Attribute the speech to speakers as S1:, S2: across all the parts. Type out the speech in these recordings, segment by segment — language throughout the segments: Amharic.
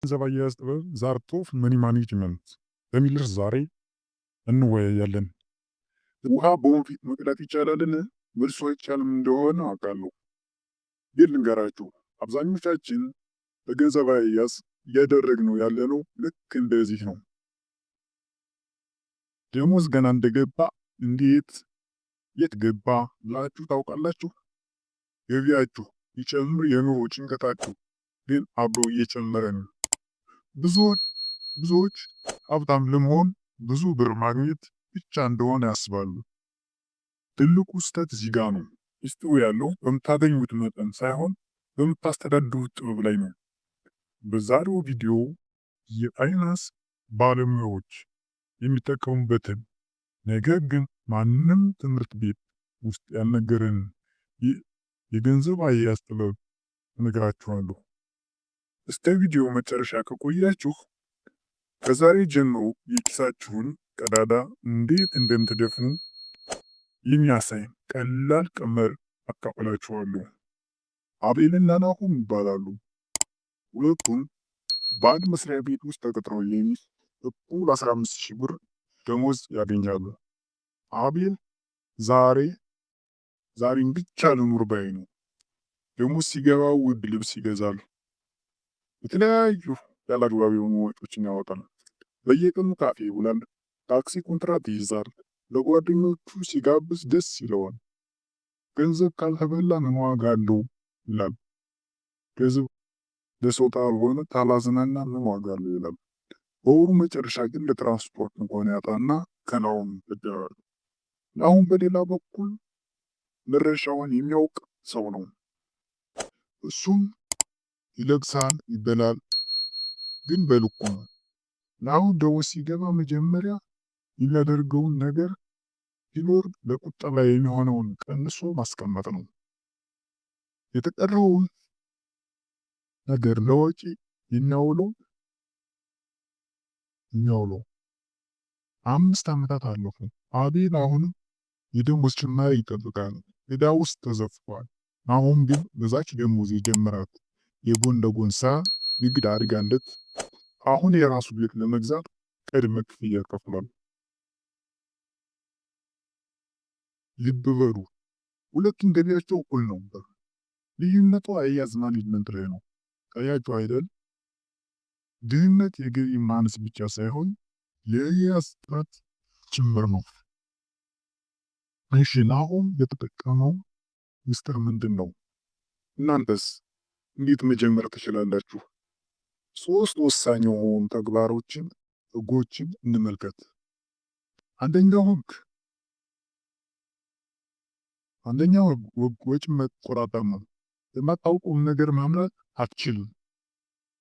S1: ገንዘብ አያያዝ ጥበብ ዛርቶ መኒ ማኔጅመንት በሚል ርዕስ ዛሬ እንወያያለን። ውሃ በወንፊት መቅዳት ይቻላልን? መልሱ አይቻልም እንደሆነ አውቃለሁ። ግን ልንገራችሁ፣ አብዛኞቻችን በገንዘብ አያያዝ እያደረግነው ያለነው ልክ እንደዚህ ነው። ደሞዝ ገና እንደገባ እንዴት የት ገባ ብላችሁ ታውቃላችሁ? ገቢያችሁ ይጨምር፣ የኑሮ ጭንቀታችሁ ግን አብሮ እየጨመረ ነው። ብዙዎች ሀብታም ለመሆን ብዙ ብር ማግኘት ብቻ እንደሆነ ያስባሉ። ትልቁ ስህተት እዚህ ጋ ነው። ሚስጥሩ ያለው በምታገኙት መጠን ሳይሆን በምታስተዳድሩት ጥበብ ላይ ነው። በዛሬው ቪዲዮ የፋይናንስ ባለሙያዎች የሚጠቀሙበትን ነገር ግን ማንም ትምህርት ቤት ውስጥ ያልነገረንን የገንዘብ አያያዝ ጥበብ እነግራችኋለሁ። እስከ ቪዲዮ መጨረሻ ከቆያችሁ ከዛሬ ጀምሮ የኪሳችሁን ቀዳዳ እንዴት እንደምትደፍኑ የሚያሳይ ቀላል ቀመር አካፍላችኋለሁ። አቤልና ናሆም ይባላሉ። ሁለቱም በአንድ መስሪያ ቤት ውስጥ ተቀጥረው እኩል 15,000 ብር ደሞዝ ያገኛሉ። አቤል ዛሬን ብቻ ልኑር ባይ ነው። ደሞዝ ሲገባ ውድ ልብስ ይገዛል። የተለያዩ ያላግባብ የሆኑ ወጪዎችን ያወጣል። በየቀኑ ካፌ ይውላል። ታክሲ ኮንትራት ይይዛል። ለጓደኞቹ ሲጋብዝ ደስ ይለዋል። ገንዘብ ካልተበላ ምን ዋጋ አለው ይላል። ገንዘብ ለሰው ካልሆነ ካላዝናና ምን ዋጋ አለው ይላል። በወሩ መጨረሻ ግን ለትራንስፖርት እንኳን ያጣና ከናውን ይበደራል። አሁን በሌላ በኩል መረሻውን የሚያውቅ ሰው ነው። እሱም ይለቅሳል፣ ይበላል፣ ግን በልኩ ነው። አሁን ደሞዝ ሲገባ መጀመሪያ የሚያደርገውን ነገር ቢኖር ለቁጠባ የሚሆነውን ቀንሶ ማስቀመጥ ነው። የተቀረውን ነገር ለወጪ የሚያውለው 5 ዓመታት አለፉ። አቤል አሁንም የደሞዝ ጭማሪ ይጠብቃል። ዕዳ ውስጥ ተዘፍቋል። አሁን ግን በዛች ደሞዝ የጀመራት የጎን ለጎን ስራ ንግድ አድርጋለት አሁን የራሱ ቤት ለመግዛት ቅድመ ክፍያ ከፍሏል። ልብ በሉ፣ ሁለቱም ገቢያቸው እኩል ነበር። ልዩነቱ አያያዝ ማኔጅመንት ላይ ነው። ታያችሁ አይደል? ድህነት የገቢ ማነስ ብቻ ሳይሆን የአያያዝ ጥረት ጭምር ነው። እሺ፣ ናሆም የተጠቀመው ሚስጥር ምንድን ነው? እናንተስ እንዴት መጀመር ትችላላችሁ? 3 ወሳኝ የሆኑ ህጎችን እንመልከት። አንደኛው ህግ ወጪ መቆጣጠር ነው። የማታውቁም ነገር ማምረት አትችሉም።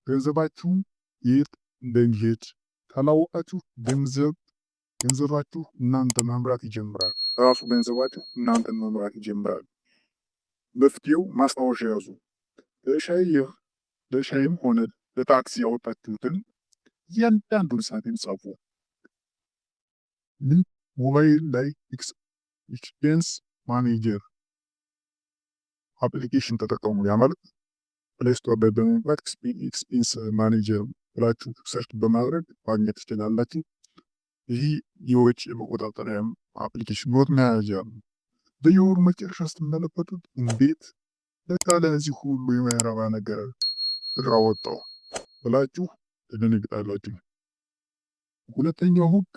S1: ገንዘባችሁ የት እንደሚሄድ ካላወቃችሁ ገንዘባችሁ እናንተ መምራት ይጀምራል። ራሱ ገንዘባችሁ እናንተን መምራት ይጀምራል። መፍትሄው ማስታወሻ ያዙ። ለሻይም ሆነ ለታክሲ ያወጣችሁትን እያንዳንዱን ሳንቲም ጻፉ። ሞባይል ላይ ኤክስፔንስ ማኔጀር አፕሊኬሽን ተጠቀሙ። ያ ማለት ፕሌይ ስቶር ላይ በመግባት ኤክስፔንስ ማኔጀር ብላችሁ ሰርች በማድረግ ማግኘት ትችላላችሁ። ይህ የወጪ መቆጣጠሪያ አፕሊኬሽን ኖት መያዣ ነው። በየወሩ መጨረሻ ስትመለከቱት እንዴት ለካ ለዚህ ሁሉ የማይረባ ነገር ብር አወጣው ብላችሁ ትደነግጣላችሁ። ሁለተኛው ህግ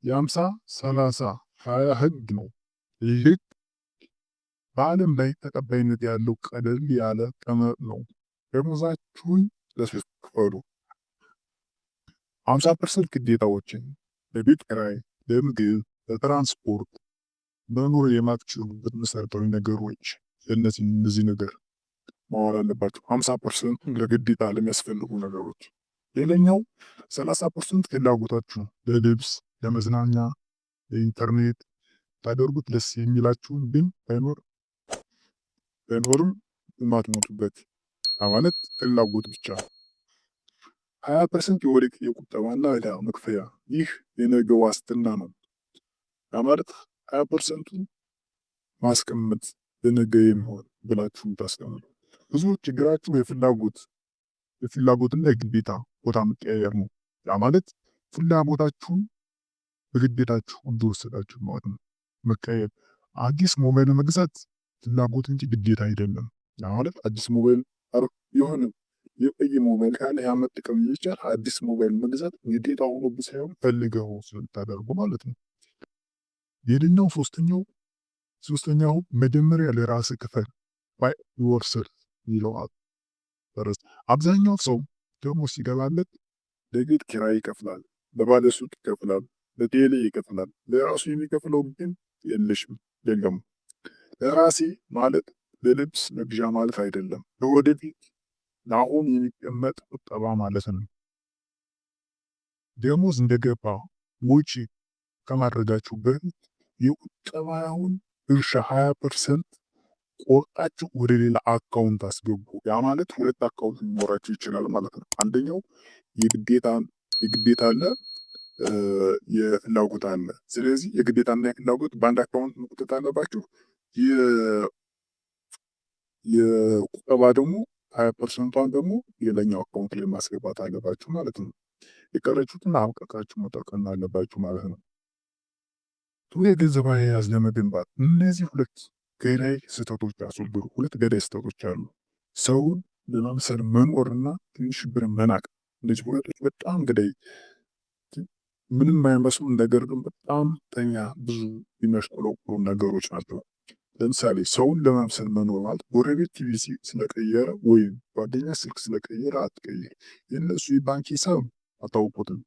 S1: የ50-30-20 ህግ ነው። ይህ ህግ በዓለም ላይ ተቀባይነት ያለው ቀለል ያለ ቀመር ነው። ደሞዛችሁን ለሶስት ክፈሉ። 50% ግዴታዎችን ለቤት ኪራይ፣ ለምግብ፣ ለትራንስፖርት፣ መኖር የማትችሉበት መሰረታዊ ነገሮች እነዚህ ነገር ማዋል አለባቸው። 50% ለግዴታ ለሚያስፈልጉ ነገሮች። ሌላኛው 30% ፍላጎታችሁ ለልብስ፣ ለመዝናኛ፣ ለኢንተርኔት ታደርጉት ደስ የሚላችሁን ግን ባይኖርም የማትሞቱበት ማለት ፍላጎት ብቻ። 20% የወደቅ የቁጠባና ዕዳ መክፈያ። ይህ የነገ ዋስትና ነው። ማለት 20% ማስቀመጥ ለነገ የሚሆን ብላችሁ ታስቀምጡ። ብዙ ችግራችሁ የፍላጎት የፍላጎትና የግዴታ ቦታ መቀያየር ነው። ያ ማለት ፍላጎታችሁን በግዴታችሁ እንደወሰዳችሁ ማለት ነው። መቀየር አዲስ ሞባይል መግዛት ፍላጎት እንጂ ግዴታ አይደለም። ያ ማለት አዲስ ሞባይል የሆነ የቆየ ሞባይል ካለ ያ መጠቀም እየቻልክ አዲስ ሞባይል መግዛት ግዴታ ሆኖብህ ሳይሆን ፈልገው ስለምታደርጉ ማለት ነው። ሌላኛው ሶስተኛው መጀመሪያ ለራስህ ክፈል ባይ ዮርሰልፍ ይለዋል። አብዛኛው ሰው ደግሞ ሲገባለት ለቤት ኪራይ ይከፍላል፣ ለባለ ሱቅ ይከፍላል፣ ለቴሌ ይከፍላል። ለራሱ የሚከፍለው ግን የለም። ለራሴ ማለት ለልብስ መግዣ ማለት አይደለም። ለወደፊት ለአሁን የሚቀመጥ ቁጠባ ማለት ነው። ደሞዝ እንደገባ ወጪ ከማድረጋችሁ በፊት የቁጠባውን ድርሻ 20% ቆርጣችሁ ወደ ሌላ አካውንት አስገቡ። ያ ማለት ሁለት አካውንት ሊኖራችሁ ይችላል ማለት ነው። አንደኛው የግዴታ አለ፣ የፍላጎት አለ። ስለዚህ የግዴታና የፍላጎት በአንድ አካውንት መቁጠጥ አለባችሁ። የቁጠባ ደግሞ 20%ን ደግሞ ሌላኛው አካውንት ላይ ማስገባት አለባችሁ ማለት ነው። የቀረችሁትን አብቃቃችሁ መጠቀም አለባችሁ ማለት ነው። ጥሩ የገንዘብ አያያዝ ለመገንባት እነዚህ ሁለት ገዳይ ስህተቶች አስወግዱ። ሁለት ገዳይ ስህተቶች አሉ። ሰውን ለመምሰል መኖርና ትንሽ ብር መናቅ። እነዚህ ሁለቶች በጣም ገዳይ፣ ምንም አይመስሉ ነገር ግን በጣም ብዙ የሚያሽቆለቁሉ ነገሮች ናቸው። ለምሳሌ ሰውን ለመምሰል መኖር ማለት ጎረቤት ቲቪ ስለቀየረ ወይም ጓደኛ ስልክ ስለቀየረ አትቀይር። የእነሱ የባንክ ሂሳብ አታውቁትም።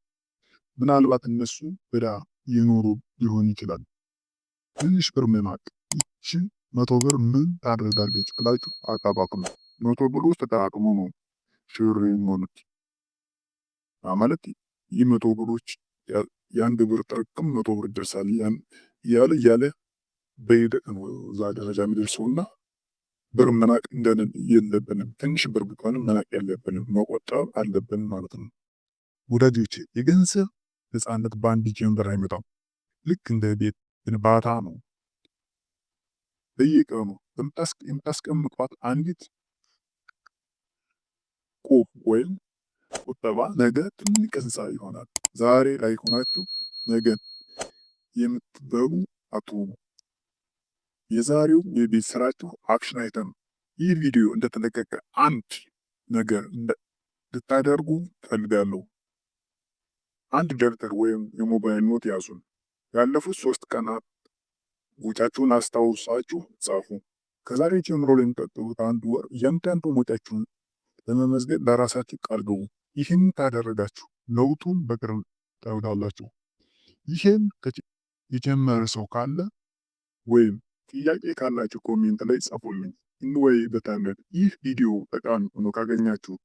S1: ምናልባት እነሱ ብዳ የኖሩ ሊሆን ይችላል። ትንሽ ብር መናቅ። ይቺ 100 ብር ምን ታደርጋለች ብላችሁ አታባክኑ። 100 ብሮች ተጠራቅሞ ነው ሽር የሚሆኑት። ማለት ይህ 100 ብሮች የአንድ ብር ጥርቅም 100 ብር ይደርሳል እያለ በሂደት ነው እዛ ደረጃ የሚደርሰውና ብር መናቅ የለብንም። ትንሽ ብር ቢሆንም መናቅ የለብንም፣ መቆጠብ አለብን ማለት ነው። ወዳጆቼ የገንዘብ ነፃነት በአንድ ጀንበር አይመጣም። ልክ እንደ ቤት ግንባታ ነው። በየቀኑ የምታስቀምጧት አንዲት ቁብ ወይም ቁጠባ ነገ ትልቅ ህንፃ ይሆናል። ዛሬ ላይ ሆናችሁ ነገ የምትበሉ አትሆኑ። የዛሬው የቤት ስራችሁ አክሽን አይተም። ይህ ቪዲዮ እንደተለቀቀ አንድ ነገር እንድታደርጉ ፈልጋለሁ። አንድ ደብተር ወይም የሞባይል ኖት ያዙን። ያለፉት 3 ቀናት ወጪያችሁን አስታውሳችሁ ጻፉ። ከዛሬ ጀምሮ ለሚቀጥሉት 1 ወር እያንዳንዱ ወጪያችሁን ለመመዝገብ ለራሳችሁ ቃል ግቡ። ይህን ካደረጋችሁ ለውጡን በቅርብ ታዩታላችሁ። ይህን የጀመረ ሰው ካለ ወይም ጥያቄ ካላችሁ ኮሜንት ላይ ጻፉልኝ፣ እንወያይበታለን። ይህ ቪዲዮ ጠቃሚ ሆኖ ካገኛችሁ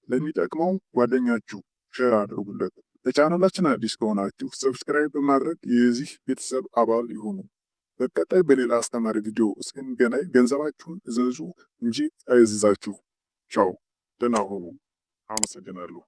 S1: ለሚጠቅመው ጓደኛችሁ ሼር አድርጉለት። ለቻናላችን አዲስ ከሆናችሁ ሰብስክራይብ በማድረግ የዚህ ቤተሰብ አባል ይሁኑ። በቀጣይ በሌላ አስተማሪ ቪዲዮ እስክንገናኝ ገንዘባችሁን እዘዙ እንጂ አይዝዛችሁ። ቻው፣ ደህና ሁኑ። አመሰግናለሁ።